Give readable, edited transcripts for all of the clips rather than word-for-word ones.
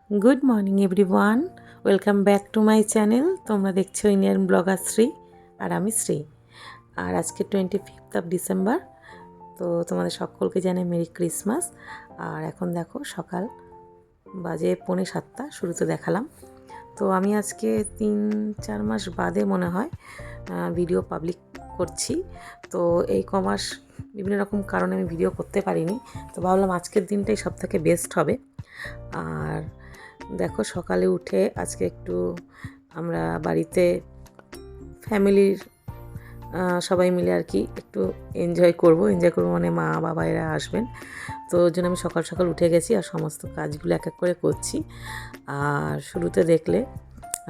Good morning everyone welcome back to my channel. तुम्हारा देखছো Indian blogger Shri और आमी श्री और आज के 25 डिसेम्बर। तो तुम्हारे सकलके जानाई मेरी क्रिसमास। और एखन देखो सकाल बाजे 6:45 शुरूते देखालाम। तो आमी आज के 3-4 मास बादे मने हय भिडियो पाब्लिक करছি। तो এই কমাস বিভিন্ন রকম কারণে আমি ভিডিও করতে পারিনি, তো ভাবলাম আজকের দিনটাই সবথেকে বেস্ট হবে। আর দেখো সকালে উঠে আজকে একটু আমরা বাড়িতে ফ্যামিলির সবাই মিলে আর কি একটু এনজয় করব মানে মা বাবা এরা আসবেন। তো ওর জন্য আমি সকাল সকাল উঠে গেছি আর সমস্ত কাজগুলো এক এক করে করছি। আর শুরুতে দেখলে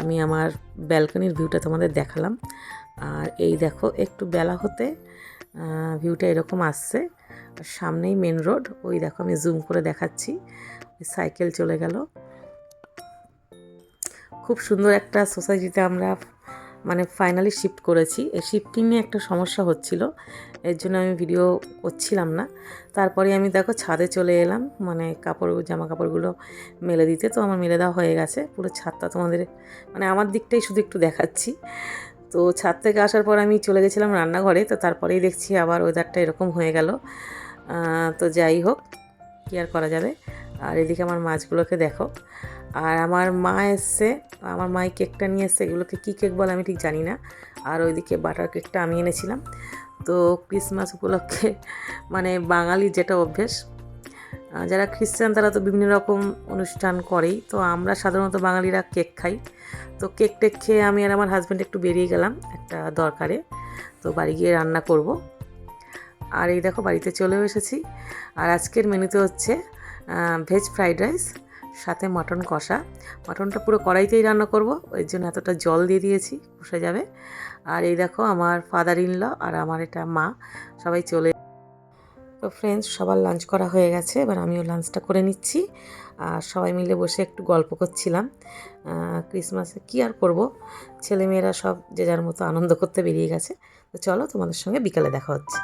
আমি আমার ব্যালকনির ভিউটা তোমাদের দেখালাম। আর এই দেখো একটু বেলা হতে ভিউটা এরকম আসছে। আর সামনেই মেন রোড, ওই দেখো আমি জুম করে দেখাচ্ছি, ওই সাইকেল চলে গেল। খুব সুন্দর একটা সোসাইটিতে আমরা মানে ফাইনালি শিফট করেছি। এই শিফটিং নিয়ে একটা সমস্যা হচ্ছিল, এর জন্য আমি ভিডিও করছিলাম না। তারপরে আমি দেখো ছাদে চলে এলাম, মানে জামা কাপড়গুলো মেলে দিতে। তো আমার মেলে দেওয়া হয়ে গেছে, পুরো ছাদটা তোমাদের মানে আমার দিকটাই শুধু একটু দেখাচ্ছি। তো ছাদ থেকে আসার পর আমি চলে গেছিলাম রান্নাঘরে। তো তারপরেই দেখছি আবার ওয়েদারটা এরকম হয়ে গেল। তো যাই হোক, কী আর করা যাবে। আর এদিকে আমার মাছগুলোকে দেখো। আর আমার মা এসছে, আমার মাই কেকটা নিয়ে এসছে, এগুলোকে কী কেক বলে আমি ঠিক জানি না। আর ওইদিকে বাটার কেকটা আমি এনেছিলাম। তো ক্রিসমাস উপলক্ষে মানে বাঙালির যেটা অভ্যেস, যারা খ্রিস্টান তারা তো বিভিন্ন রকম অনুষ্ঠান করেই। তো আমরা সাধারণত বাঙালিরা কেক খাই। তো কেক টেক খেয়ে আমি আর আমার হাজব্যান্ড একটু বেরিয়ে গেলাম একটা দরকারে। তো বাড়ি গিয়ে রান্না করব। আর এই দেখো বাড়িতে চলেও এসেছি। আর আজকের মেনুতে হচ্ছে ভেজ ফ্রাইড রাইস সাথে মটন কষা। মটনটা পুরো কড়াইতেই রান্না করব, ওই জন্য এতটা জল দিয়ে দিয়েছি, কষে যাবে। আর এই দেখো আমার ফাদার ইন ল আর আমার এটা মা সবাই চলে। তো ফ্রেন্ডস, সবার লাঞ্চ করা হয়ে গেছে, এবার আমিও লাঞ্চটা করে নিচ্ছি। আর সবাই মিলে বসে একটু গল্প করছিলাম। ক্রিসমাসে কী আর করব, ছেলেমেয়েরা সব যে যার মতো আনন্দ করতে বেরিয়ে গেছে। তো চলো তোমাদের সঙ্গে বিকালে দেখা হচ্ছে।